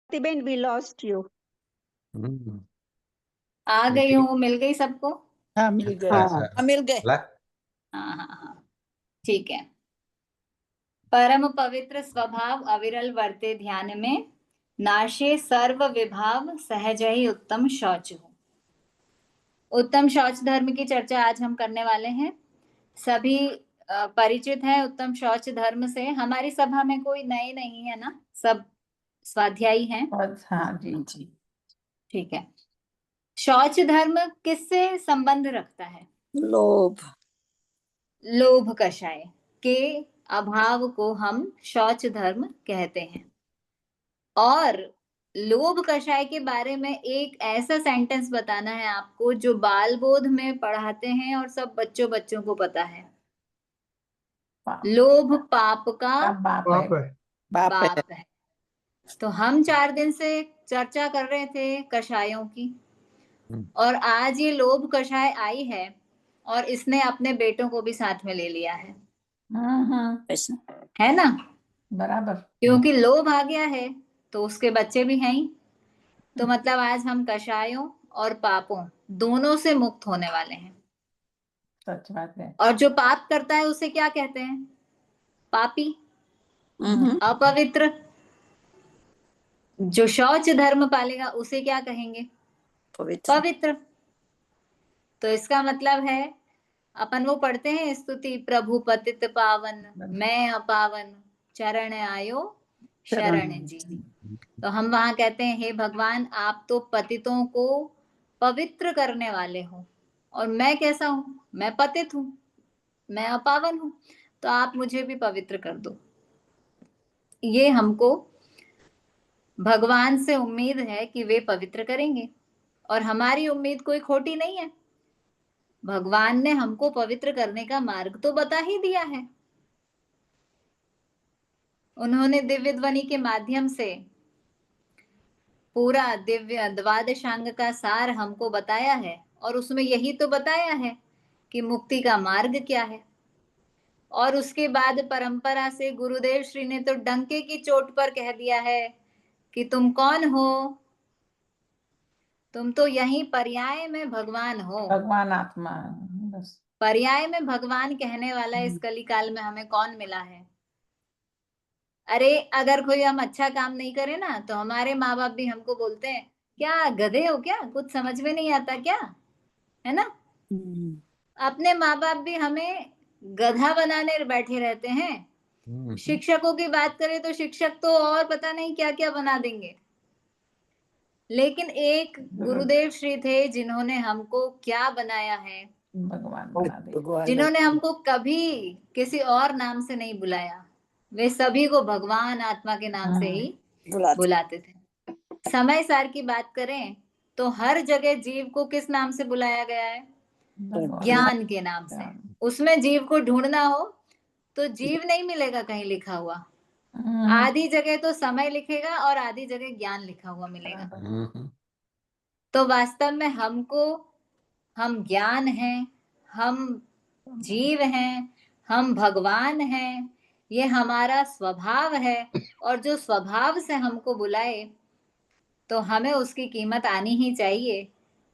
Tibin, we lost you. आ गई हूँ, मिल गई सबको। हाँ मिल गए। हाँ मिल गए। हाँ हाँ हाँ, ठीक है। परम पवित्र स्वभाव अविरल वर्ते ध्यान में, नाशे सर्व विभाव सहज ही उत्तम शौच हो। उत्तम शौच धर्म की चर्चा आज हम करने वाले हैं। सभी परिचित हैं उत्तम शौच धर्म से। हमारी सभा में कोई नए नहीं है ना, सब स्वाध्यायी हैं। हाँ जी जी ठीक है। शौच धर्म किससे संबंध रखता है? लोभ। लोभ कषाय के अभाव को हम शौच धर्म कहते हैं। और लोभ कषाय के बारे में एक ऐसा सेंटेंस बताना है आपको जो बाल बोध में पढ़ाते हैं और सब बच्चों को पता है। लोभ पाप का बाप है। तो हम 4 दिन से चर्चा कर रहे थे कषायों की, और आज ये लोभ कषाय आई है और इसने अपने बेटों को भी साथ में ले लिया है। है ना? बराबर। क्योंकि लोभ आ गया है तो उसके बच्चे भी हैं ही। तो मतलब आज हम कषायों और पापों दोनों से मुक्त होने वाले हैं। सच बात है। और जो पाप करता है उसे क्या कहते हैं? पापी, अपवित्र। जो शौच धर्म पालेगा उसे क्या कहेंगे? पवित्र। तो इसका मतलब है, अपन वो पढ़ते हैं स्तुति, प्रभु पतित पावन, मैं अपावन, चरण आयो शरण जी। तो हम वहां कहते हैं, हे भगवान आप तो पतितों को पवित्र करने वाले हो, और मैं कैसा हूं? मैं पतित हूं, मैं अपावन हूं, तो आप मुझे भी पवित्र कर दो। ये हमको भगवान से उम्मीद है कि वे पवित्र करेंगे, और हमारी उम्मीद कोई खोटी नहीं है। भगवान ने हमको पवित्र करने का मार्ग तो बता ही दिया है। उन्होंने दिव्य ध्वनि के माध्यम से पूरा दिव्य द्वादशांग का सार हमको बताया है, और उसमें यही तो बताया है कि मुक्ति का मार्ग क्या है। और उसके बाद परंपरा से गुरुदेव श्री ने तो डंके की चोट पर कह दिया है कि तुम कौन हो? तुम तो यहीं पर्याय में भगवान हो। भगवान आत्मा बस। पर्याय में भगवान कहने वाला इस कलिकाल में हमें कौन मिला है? अरे अगर कोई हम अच्छा काम नहीं करे ना, तो हमारे माँ बाप भी हमको बोलते हैं, क्या गधे हो क्या, कुछ समझ में नहीं आता क्या? है ना? अपने माँ बाप भी हमें गधा बनाने बैठे रहते हैं। शिक्षकों की बात करें तो शिक्षक तो और पता नहीं क्या क्या बना देंगे। लेकिन एक गुरुदेव श्री थे जिन्होंने हमको क्या बनाया है? भगवान बना दे। जिन्होंने हमको कभी किसी और नाम से नहीं बुलाया। वे सभी को भगवान आत्मा के नाम से ही बुलाते थे। समय सार की बात करें तो हर जगह जीव को किस नाम से बुलाया गया है? ज्ञान के नाम से। उसमें जीव को ढूंढना हो तो जीव नहीं मिलेगा कहीं लिखा हुआ। आधी जगह तो समय लिखेगा और आधी जगह ज्ञान लिखा हुआ मिलेगा। तो वास्तव में हम ज्ञान हैं, हम जीव हैं, हम भगवान हैं, ये हमारा स्वभाव है। और जो स्वभाव से हमको बुलाए तो हमें उसकी कीमत आनी ही चाहिए।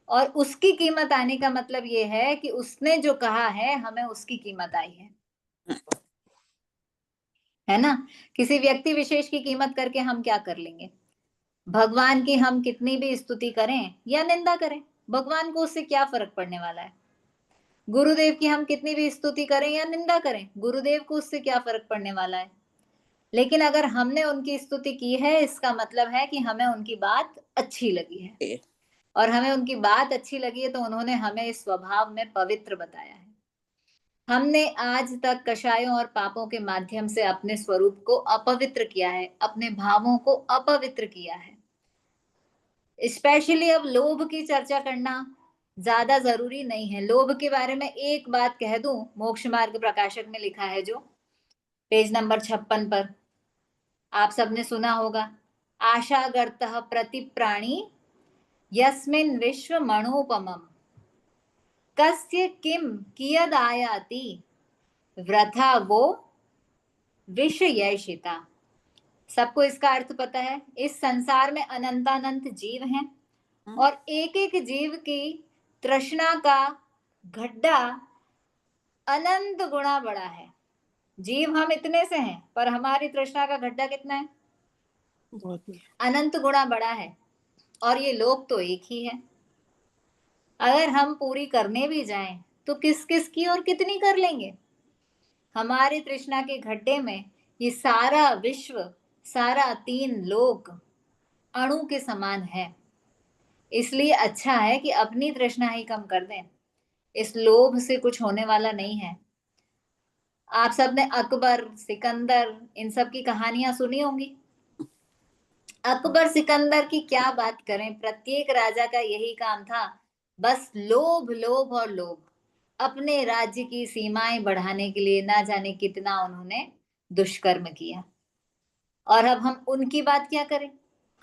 और उसकी कीमत आने का मतलब ये है कि उसने जो कहा है हमें उसकी कीमत आई है ना? किसी व्यक्ति विशेष की कीमत करके हम क्या कर लेंगे? भगवान की हम कितनी भी स्तुति करें या निंदा करें, भगवान को उससे क्या फर्क पड़ने वाला है? गुरुदेव की हम कितनी भी स्तुति करें या निंदा करें, गुरुदेव को उससे क्या फर्क पड़ने वाला है? लेकिन अगर हमने उनकी स्तुति की है, इसका मतलब है कि हमें उनकी बात अच्छी लगी है, और हमें उनकी बात अच्छी लगी है तो उन्होंने हमें इस स्वभाव में पवित्र बताया है। हमने आज तक कषायों और पापों के माध्यम से अपने स्वरूप को अपवित्र किया है, अपने भावों को अपवित्र किया है। स्पेशली अब लोभ की चर्चा करना ज्यादा जरूरी नहीं है। लोभ के बारे में एक बात कह दूं, मोक्ष मार्ग प्रकाशक में लिखा है, जो पेज नंबर 56 पर आप सबने सुना होगा, आशागर्तः प्रति प्राणी यस्मिन् विश्व मणोपमम् कस्य किम कियदायाति वृथा वो विषयशिता। सबको इसका अर्थ पता है। इस संसार में अनंतानंत जीव हैं और एक एक जीव की तृष्णा का गड्ढा अनंत गुणा बड़ा है। जीव हम इतने से हैं पर हमारी तृष्णा का गड्ढा कितना है? अनंत गुणा बड़ा है। और ये लोग तो एक ही है। अगर हम पूरी करने भी जाएं तो किस किस की और कितनी कर लेंगे? हमारी तृष्णा के गड्ढे में ये सारा विश्व, सारा 3 लोक अणु के समान है। इसलिए अच्छा है कि अपनी तृष्णा ही कम कर दें। इस लोभ से कुछ होने वाला नहीं है। आप सबने अकबर, सिकंदर, इन सब की कहानियां सुनी होंगी। अकबर सिकंदर की क्या बात करें, प्रत्येक राजा का यही काम था, बस लोभ लोभ और लोभ। अपने राज्य की सीमाएं बढ़ाने के लिए ना जाने कितना उन्होंने दुष्कर्म किया। और अब हम उनकी बात क्या करें,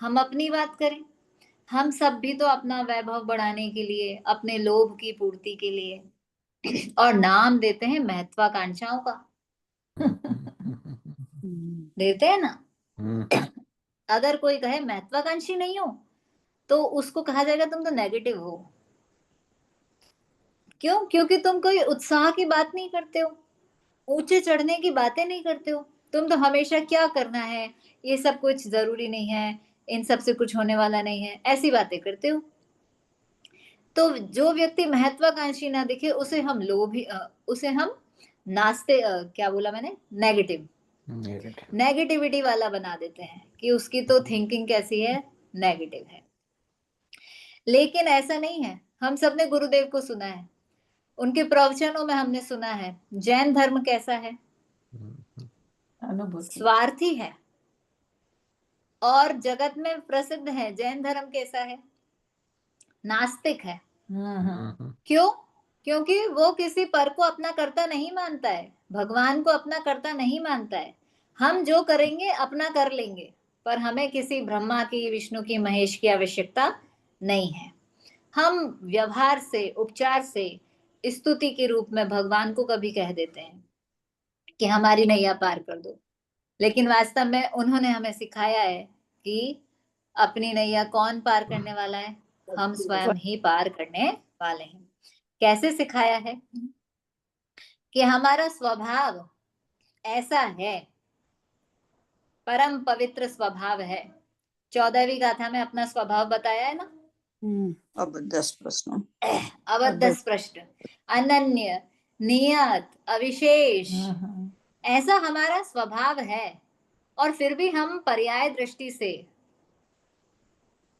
हम अपनी बात करें। हम सब भी तो अपना वैभव बढ़ाने के लिए, अपने लोभ की पूर्ति के लिए और नाम देते हैं महत्वाकांक्षाओं का। देते हैं ना। अगर कोई कहे महत्वाकांक्षी नहीं हो तो उसको कहा जाएगा तुम तो नेगेटिव हो। क्यों? क्योंकि तुम कोई उत्साह की बात नहीं करते हो, ऊंचे चढ़ने की बातें नहीं करते हो। तुम तो हमेशा क्या करना है, ये सब कुछ जरूरी नहीं है, इन सब से कुछ होने वाला नहीं है, ऐसी बातें करते हो। तो जो व्यक्ति महत्वाकांक्षी ना दिखे उसे हम लोभी, उसे हम नास्ते, क्या बोला मैंने, नेगेटिव, नेगेटिविटी वाला बना देते हैं कि उसकी तो थिंकिंग कैसी है, नेगेटिव है। लेकिन ऐसा नहीं है। हम सबने गुरुदेव को सुना है, उनके प्रवचनों में हमने सुना है जैन धर्म कैसा है, अनुभूति, स्वार्थी है। और जगत में प्रसिद्ध है जैन धर्म कैसा है, नास्तिक है। क्यों? क्योंकि वो किसी पर को अपना कर्ता नहीं मानता है, भगवान को अपना कर्ता नहीं मानता है। हम जो करेंगे अपना कर लेंगे, पर हमें किसी ब्रह्मा की, विष्णु की, महेश की आवश्यकता नहीं है। हम व्यवहार से, उपचार से, स्तुति के रूप में भगवान को कभी कह देते हैं कि हमारी नैया पार कर दो, लेकिन वास्तव में उन्होंने हमें सिखाया है कि अपनी नैया कौन पार करने वाला है, हम स्वयं ही पार करने वाले हैं। कैसे सिखाया है? कि हमारा स्वभाव ऐसा है, परम पवित्र स्वभाव है। 14वीं गाथा में अपना स्वभाव बताया है ना। अबद्ध प्रश्न, अबद्ध प्रश्न, अनन्य, नियत, अविशेष, ऐसा हमारा स्वभाव है। और फिर भी हम पर्याय दृष्टि से,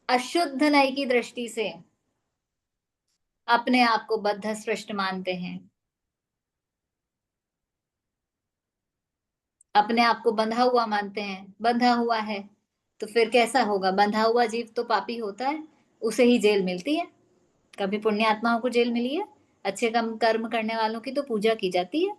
अशुद्ध नय की दृष्टि से अपने आप को बद्ध सृष्ट मानते हैं, अपने आप को बंधा हुआ मानते हैं। बंधा हुआ है तो फिर कैसा होगा? बंधा हुआ जीव तो पापी होता है, उसे ही जेल मिलती है। कभी पुण्य आत्माओं को जेल मिली है? अच्छे कम कर्म करने वालों की तो पूजा की जाती है।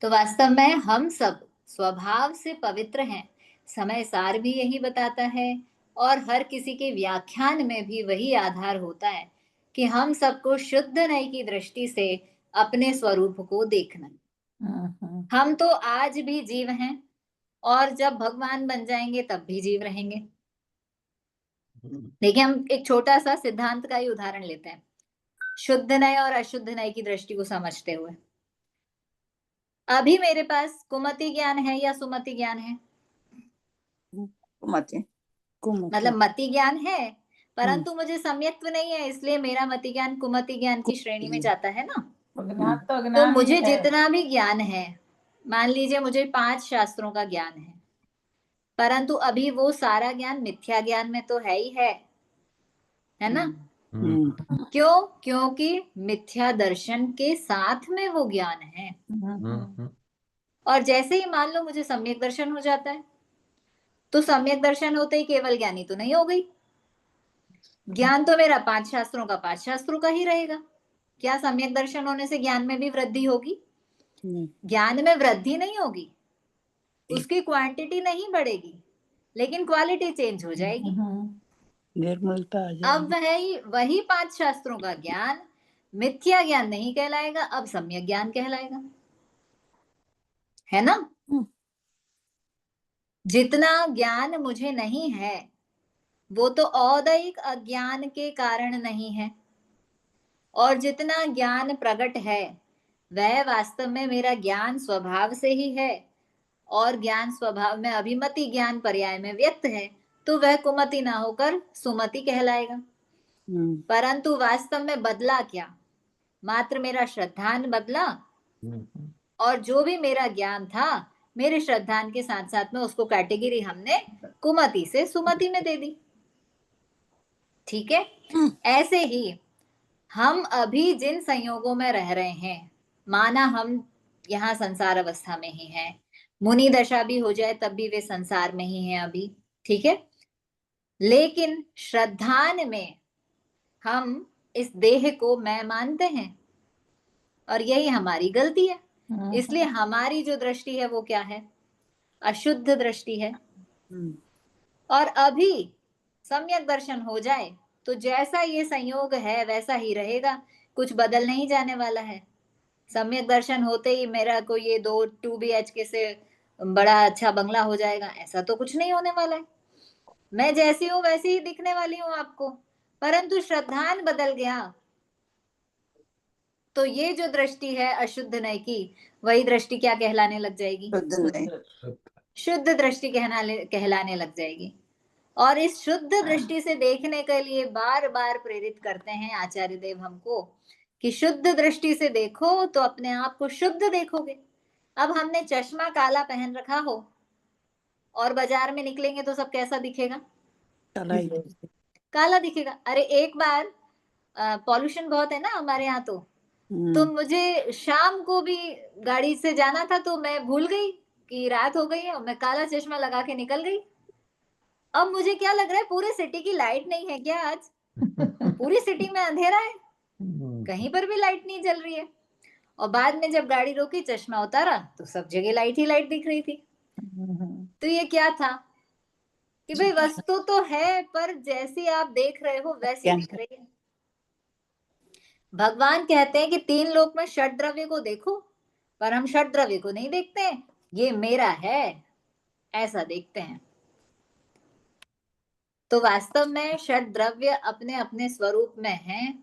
तो वास्तव में हम सब स्वभाव से पवित्र हैं। समय सार भी यही बताता है और हर किसी के व्याख्यान में भी वही आधार होता है कि हम सबको शुद्ध नय की दृष्टि से अपने स्वरूप को देखना। हम तो आज भी जीव हैं और जब भगवान बन जाएंगे तब भी जीव रहेंगे। देखिए, हम एक छोटा सा सिद्धांत का ही उदाहरण लेते हैं, शुद्ध नय और अशुद्ध नय की दृष्टि को समझते हुए। अभी मेरे पास कुमति ज्ञान है या सुमति ज्ञान है? कुमति, मतलब मति ज्ञान है, परंतु मुझे सम्यक्त्व नहीं है, इसलिए मेरा मति ज्ञान कुमति ज्ञान की श्रेणी में जाता है ना। तो मुझे जितना भी ज्ञान है, मान लीजिए मुझे 5 शास्त्रों का ज्ञान है, परंतु अभी वो सारा ज्ञान मिथ्या ज्ञान में तो है ही है ना। क्यों? क्योंकि मिथ्या दर्शन के साथ में वो ज्ञान है। और जैसे ही मान लो मुझे सम्यक दर्शन हो जाता है, तो सम्यक दर्शन होते ही केवल ज्ञानी तो नहीं हो गई। ज्ञान तो मेरा 5 शास्त्रों का 5 शास्त्रों का ही रहेगा। क्या सम्यक दर्शन होने से ज्ञान में भी वृद्धि होगी? ज्ञान में वृद्धि नहीं होगी, उसकी क्वांटिटी नहीं बढ़ेगी, लेकिन क्वालिटी चेंज हो जाएगी। निर्मलता आ जाएगी। अब वही 5 शास्त्रों का ज्ञान मिथ्या ज्ञान नहीं कहलाएगा, अब सम्यक ज्ञान कहलाएगा, है ना। जितना ज्ञान मुझे नहीं है वो तो औदैहिक अज्ञान के कारण नहीं है, और जितना ज्ञान प्रकट है वह वास्तव में मेरा ज्ञान स्वभाव से ही है, और ज्ञान स्वभाव में अभिमति ज्ञान पर्याय में व्यक्त है, तो वह कुमति ना होकर सुमति कहलाएगा। परंतु वास्तव में बदला क्या? मात्र मेरा श्रद्धान बदला, और जो भी मेरा ज्ञान था मेरे श्रद्धान के साथ साथ में उसको कैटेगरी हमने कुमति से सुमति में दे दी। ठीक है। ऐसे ही हम अभी जिन संयोगों में रह रहे हैं, माना हम यहाँ संसार अवस्था में ही हैं, मुनि दशा भी हो जाए तब भी वे संसार में ही हैं अभी। ठीक है। लेकिन श्रद्धान में हम इस देह को मैं मानते हैं, और यही हमारी गलती है। इसलिए हमारी जो दृष्टि है वो क्या है? अशुद्ध दृष्टि है। और अभी सम्यक दर्शन हो जाए तो जैसा ये संयोग है वैसा ही रहेगा, कुछ बदल नहीं जाने वाला है। सम्यक दर्शन होते ही मेरा को ये 2 BHK से बड़ा अच्छा बंगला हो जाएगा, ऐसा तो कुछ नहीं होने वाला है। मैं जैसी हूं वैसी ही दिखने वाली हूं आपको, परंतु श्रद्धान बदल गया तो ये जो दृष्टि है अशुद्ध नय की, वही दृष्टि क्या कहलाने लग जाएगी? शुद्ध दृष्टि कहलाने लग जाएगी। और इस शुद्ध दृष्टि से देखने के लिए बार बार प्रेरित करते हैं आचार्य देव हमको कि शुद्ध दृष्टि से देखो तो अपने आप को शुद्ध देखोगे। अब हमने चश्मा काला पहन रखा हो और बाजार में निकलेंगे तो सब कैसा दिखेगा? काला दिखेगा। अरे एक बार पॉल्यूशन बहुत है ना हमारे यहाँ, तो मुझे शाम को भी गाड़ी से जाना था, तो मैं भूल गई कि रात हो गई है और मैं काला चश्मा लगा के निकल गई। अब मुझे क्या लग रहा है, पूरे सिटी की लाइट नहीं है क्या आज? पूरी सिटी में अंधेरा है, कहीं पर भी लाइट नहीं जल रही है। और बाद में जब गाड़ी रोकी, चश्मा उतारा तो सब जगह लाइट ही लाइट दिख रही थी। तो ये क्या था कि भाई वस्तु तो है पर जैसी आप देख रहे हो वैसी दिख रही है। भगवान कहते हैं कि 3 लोक में षड द्रव्य को देखो, पर हम षड द्रव्य को नहीं देखते हैं, ये मेरा है ऐसा देखते हैं। तो वास्तव में षड द्रव्य अपने अपने स्वरूप में हैं।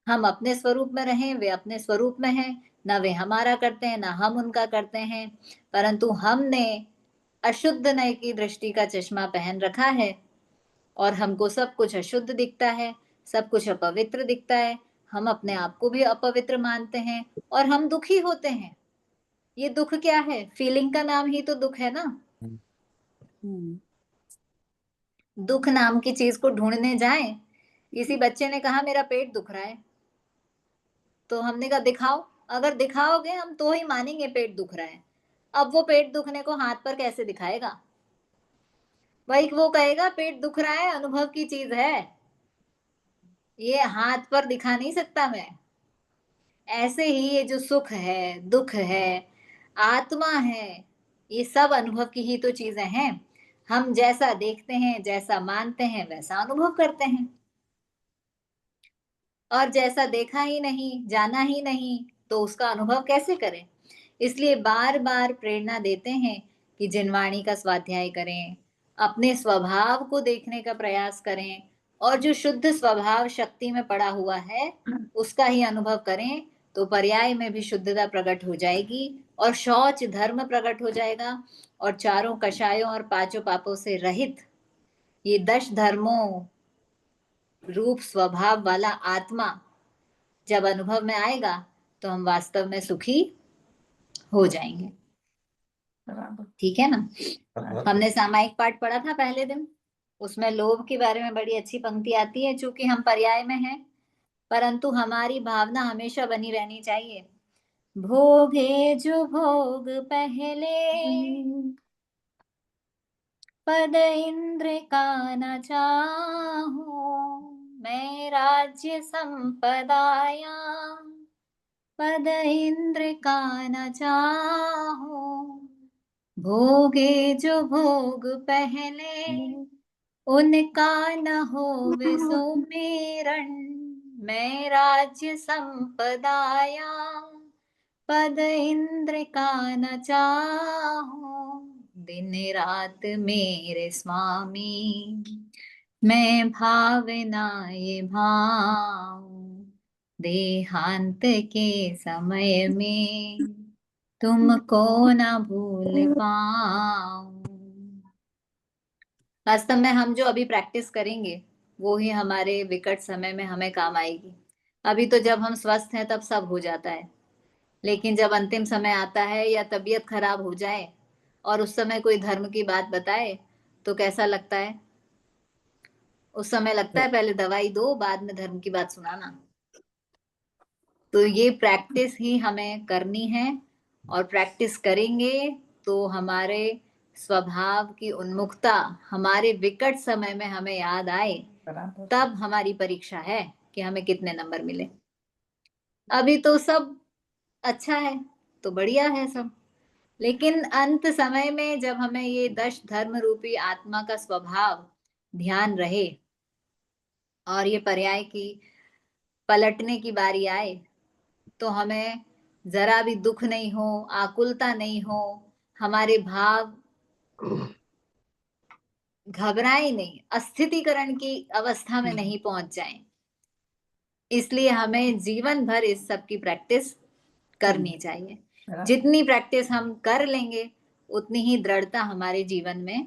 हम अपने स्वरूप में रहें, वे अपने स्वरूप में हैं। ना वे हमारा करते हैं ना हम उनका करते हैं, परंतु हमने अशुद्ध नय की दृष्टि का चश्मा पहन रखा है और हमको सब कुछ अशुद्ध दिखता है, सब कुछ अपवित्र दिखता है। हम अपने आप को भी अपवित्र मानते हैं और हम दुखी होते हैं। ये दुख क्या है? फीलिंग का नाम ही तो दुख है ना। दुख नाम की चीज को ढूंढने जाएं, किसी बच्चे ने कहा मेरा पेट दुख रहा है, तो हमने कहा दिखाओ। अगर दिखाओगे हम तो ही मानेंगे पेट दुख रहा है। अब वो पेट दुखने को हाथ पर कैसे दिखाएगा? भाई वो कहेगा पेट दुख रहा है, अनुभव की चीज है, ये हाथ पर दिखा नहीं सकता मैं। ऐसे ही ये जो सुख है, दुख है, आत्मा है, ये सब अनुभव की ही तो चीजें हैं। हम जैसा देखते हैं, जैसा मानते हैं, वैसा अनुभव करते हैं। और जैसा देखा ही नहीं, जाना ही नहीं, तो उसका अनुभव कैसे करें? इसलिए बार बार प्रेरणा देते हैं कि जिनवाणी का स्वाध्याय करें, अपने स्वभाव को देखने का प्रयास करें, और जो शुद्ध स्वभाव शक्ति में पड़ा हुआ है उसका ही अनुभव करें, तो पर्याय में भी शुद्धता प्रकट हो जाएगी और शौच धर्म प्रकट हो जाएगा। और चारों कषायों और पांचों पापों से रहित ये 10 धर्मों रूप स्वभाव वाला आत्मा जब अनुभव में आएगा तो हम वास्तव में सुखी हो जाएंगे। ठीक है ना। हमने सामायिक पाठ पढ़ा था पहले दिन, उसमें लोभ के बारे में बड़ी अच्छी पंक्ति आती है। चूंकि हम पर्याय में हैं, परंतु हमारी भावना हमेशा बनी रहनी चाहिए। भोगे जो भोग पहले, पद इंद्र का न चाहूं, मैं राज्य संपदाया, पद इंद्र का न चाहूं। भोगे जो भोग पहले, उनका न होवे सुमिरन, मैं राज्य संपदाया, पद इंद्र का न चाहूं। दिन रात मेरे स्वामी, मैं भावना ये भाऊं, देहांत के समय में तुमको ना भूल पाऊं। वास्तव में हम जो अभी प्रैक्टिस करेंगे वो ही हमारे विकट समय में हमें काम आएगी। अभी तो जब हम स्वस्थ हैं तब सब हो जाता है, लेकिन जब अंतिम समय आता है या तबीयत खराब हो जाए और उस समय कोई धर्म की बात बताए तो कैसा लगता है? उस समय लगता है पहले दवाई दो, बाद में धर्म की बात सुनाना। तो ये प्रैक्टिस ही हमें करनी है, और प्रैक्टिस करेंगे तो हमारे स्वभाव की उन्मुखता हमारे विकट समय में हमें याद आए, बराबर। तब हमारी परीक्षा है कि हमें कितने नंबर मिले। अभी तो सब अच्छा है तो बढ़िया है सब, लेकिन अंत समय में जब हमें ये दश धर्म रूपी आत्मा का स्वभाव ध्यान रहे और ये पर्याय की पलटने की बारी आए, तो हमें जरा भी दुख नहीं हो, आकुलता नहीं हो, हमारे भाव घबराए नहीं, अस्थितीकरण की अवस्था में नहीं पहुंच जाएं। इसलिए हमें जीवन भर इस सब की प्रैक्टिस करनी चाहिए। जितनी प्रैक्टिस हम कर लेंगे उतनी ही दृढ़ता हमारे जीवन में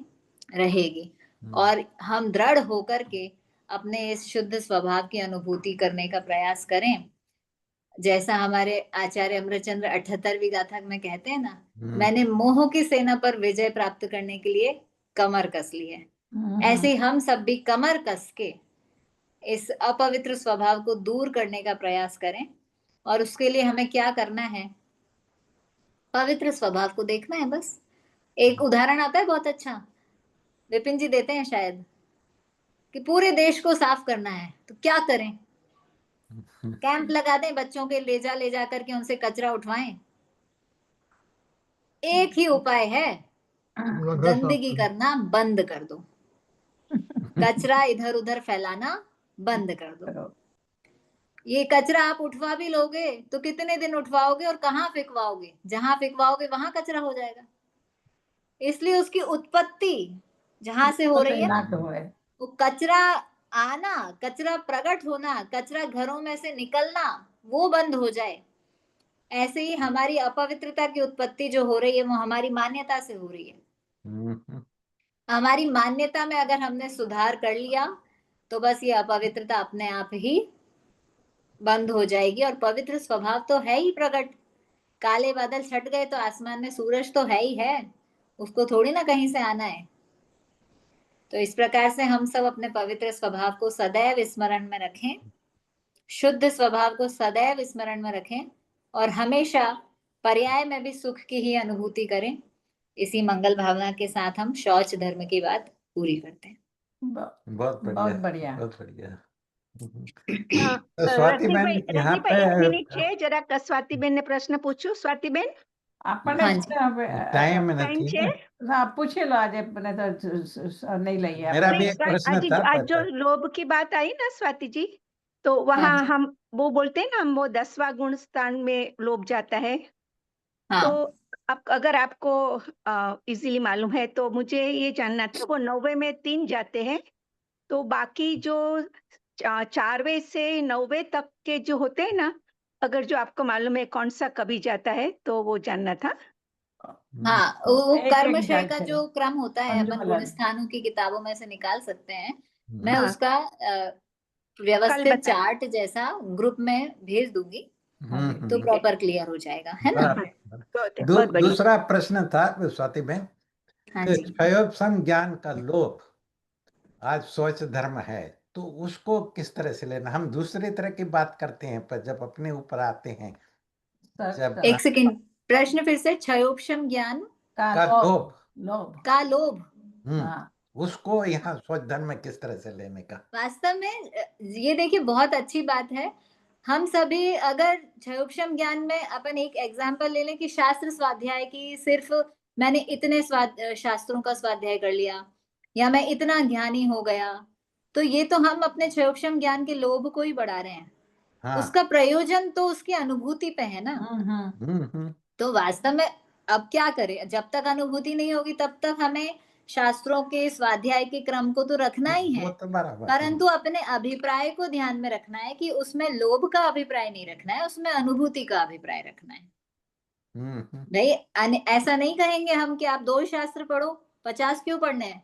रहेगी, और हम दृढ़ होकर के अपने इस शुद्ध स्वभाव की अनुभूति करने का प्रयास करें। जैसा हमारे आचार्य अमृतचंद्र 78वीं गाथा में कहते हैं ना, मैंने मोह की सेना पर विजय प्राप्त करने के लिए कमर कस ली है। ऐसे ही हम सब भी कमर कस के इस अपवित्र स्वभाव को दूर करने का प्रयास करें। और उसके लिए हमें क्या करना है? पवित्र स्वभाव को देखना है बस। एक उदाहरण आता है बहुत अच्छा, विपिन जी देते हैं शायद, कि पूरे देश को साफ करना है तो क्या करें? कैंप लगा दें, बच्चों के ले जा करके उनसे कचरा उठवाएं। एक ही उपाय है, गंदगी करना बंद कर दो, कचरा इधर उधर फैलाना बंद कर दो। ये कचरा आप उठवा भी लोगे तो कितने दिन उठवाओगे और कहाँ फेंकवाओगे? जहां फेंकवाओगे वहां कचरा हो जाएगा। इसलिए उसकी उत्पत्ति जहां से हो रही है ना, वो कचरा आना, कचरा प्रकट होना, कचरा घरों में से निकलना, वो बंद हो जाए। ऐसे ही हमारी अपवित्रता की उत्पत्ति जो हो रही है वो हमारी मान्यता से हो रही है। हमारी मान्यता में अगर हमने सुधार कर लिया तो बस ये अपवित्रता अपने आप ही बंद हो जाएगी, और पवित्र स्वभाव तो है ही प्रकट। काले बादल छट गए तो आसमान में सूरज तो है ही है, उसको थोड़ी ना कहीं से आना है। तो इस प्रकार से हम सब अपने पवित्र स्वभाव को सदैव स्मरण में रखें, शुद्ध स्वभाव को सदैव स्मरण में रखें, और हमेशा पर्याय में भी सुख की ही अनुभूति करें। इसी मंगल भावना के साथ हम शौच धर्म की बात पूरी करते हैं। बहुत बढ़िया, बहुत बढ़िया। स्वाति बहन यहाँ पे एक मिनट છે, જરાક સ્વાતિ બેન ને પ્રશ્ન પૂછું। સ્વાતિ બેન આપણે टाइम છે, पूछे लो आज, अपने तो नहीं लगी मेरा भी एक प्रश्न था। आज जो लोभ की बात आई ना स्वाति जी, तो वहाँ हम वो बोलते हैं ना, हम वो 10वां गुण स्थान में लोभ जाता है। तो अगर आपको इजीली मालूम है तो मुझे ये जानना था, वो 9वें में 3 जाते हैं, तो बाकी जो 4वें से 9वें तक के जो होते हैं ना, अगर जो आपको मालूम है कौन सा कभी जाता है तो वो जानना था। हाँ, वो कर्मशय का जो क्रम होता है अपन गुण स्थानों की किताबों में से निकाल सकते हैं। मैं उसका व्यवस्थित चार्ट जैसा ग्रुप में भेज दूंगी, तो प्रॉपर क्लियर हो जाएगा, है ना? दूसरा प्रश्न था स्वाति बहन, हाँ जी। क्षयोपम ज्ञान का लोभ आज शौच धर्म है, तो उसको किस तरह से लेना? हम दूसरी तरह की बात करते हैं, पर जब अपने ऊपर आते हैं, जब एक सेकंड, प्रश्न फिर से। क्षयोपम ज्ञान का लोभ, उसको यहाँ शौच धर्म में किस तरह से लेने का? वास्तव में ये देखिए बहुत अच्छी बात है। हम सभी अगर क्षयोपम ज्ञान में अपन एक एग्जाम्पल ले लें कि शास्त्र स्वाध्याय की, सिर्फ मैंने इतने शास्त्रों का स्वाध्याय कर लिया या मैं इतना ज्ञानी हो गया, तो ये तो हम अपने क्षयोपम ज्ञान के लोभ को ही बढ़ा रहे हैं। उसका प्रयोजन तो उसकी अनुभूति पे है ना। तो वास्तव में अब क्या करें, जब तक अनुभूति नहीं होगी तब तक हमें शास्त्रों के स्वाध्याय के क्रम को तो रखना ही वो है, तो बराबर परंतु अपने अभिप्राय को ध्यान में रखना है कि उसमें लोभ का अभिप्राय नहीं रखना है, उसमें अनुभूति का अभिप्राय रखना है। भाई ऐसा नहीं कहेंगे हम कि आप 2 शास्त्र पढ़ो, 50 क्यों पढ़ने हैं?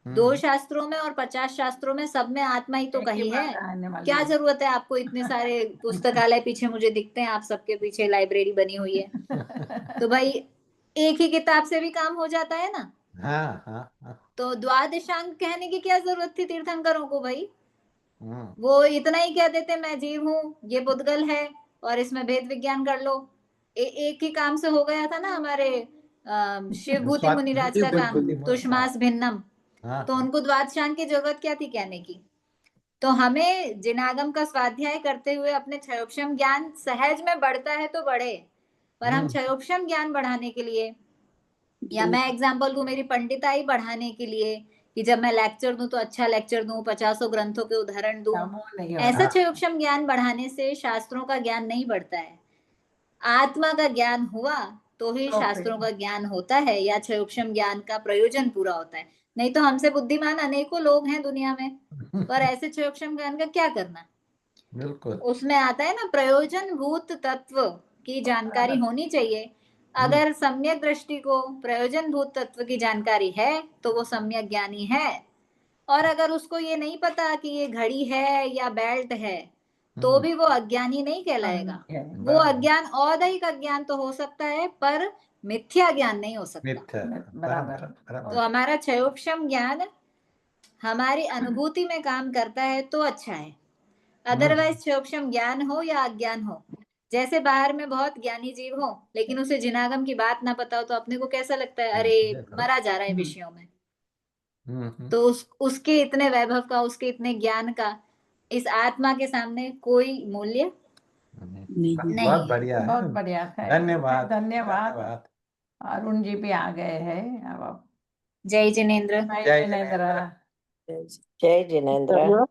2 शास्त्रों में और 50 शास्त्रों में सब में आत्मा ही तो एक ही कही है, बात आने वाली क्या है। जरूरत है आपको इतने सारे पुस्तकालय पीछे मुझे दिखते हैं, आप सबके पीछे लाइब्रेरी बनी हुई है। तो भाई एक ही किताब से भी काम हो जाता है ना। हाँ हाँ हाँ। तो द्वादशांग कहने की क्या जरूरत थी तीर्थंकरों को भाई? हम्म, वो इतना ही कह देते मैं जीव हूँ, ये पुद्गल है और इसमें भेद विज्ञान कर लो। एक ही काम से हो गया था ना हमारे शिवभूति मुनिराज का काम, तुष्मास भिन्नम। हाँ तो उनको द्वादशांग की जरूरत क्या थी कहने की? तो हमें जिनागम का स्वाध्याय करते हुए अपने क्षयोक्षम ज्ञान सहज में बढ़ता है तो बढ़े, पर हम क्षयोक्षम ज्ञान बढ़ाने के लिए, या मैं एग्जांपल दूं मेरी पंडिताई बढ़ाने के लिए कि जब मैं लेक्चर दूं तो अच्छा लेक्चर दूं, 50 ग्रंथों के उदाहरण दूं, वो नहीं हो ऐसा रहा। क्षयोक्षम ज्ञान बढ़ाने से शास्त्रों का ज्ञान नहीं बढ़ता है। आत्मा का ज्ञान हुआ तो ही तो शास्त्रों का ज्ञान होता है या क्षयोक्षम ज्ञान का प्रयोजन पूरा होता है। नहीं तो हमसे बुद्धिमान अनेकों लोग हैं दुनिया में, पर ऐसे क्षयोक्षम ज्ञान का क्या करना? बिल्कुल। उसमें आता है ना प्रयोजन भूत तत्व की जानकारी होनी चाहिए। अगर सम्यक दृष्टि को प्रयोजन भूत तत्व की जानकारी है तो वो सम्यक ज्ञानी है, और अगर उसको ये नहीं पता कि ये घड़ी है या बेल्ट है तो भी वो अज्ञानी नहीं कहलाएगा। वो अज्ञान औदैहिक अज्ञान तो हो सकता है पर मिथ्या ज्ञान नहीं हो सकता। मिथ्या, बराबर। तो हमारा क्षयोक्षम ज्ञान हमारी अनुभूति में काम करता है तो अच्छा है, अदरवाइज क्षयोक्षम ज्ञान हो या अज्ञान हो, जैसे बाहर में बहुत ज्ञानी जीव हो लेकिन उसे जिनागम की बात ना पता हो तो अपने को कैसा लगता है, अरे मरा जा रहा है विषयों में। तो उसके इतने वैभव का, उसके इतने ज्ञान का इस आत्मा के सामने कोई मूल्य नहीं। बहुत बढ़िया है। बहुत बढ़िया है। धन्यवाद। धन्यवाद। अरुण जी भी आ गए हैं अब। जय जिनेन्द्र। जय जिनेन्द्र। जय जिनेन्द्र।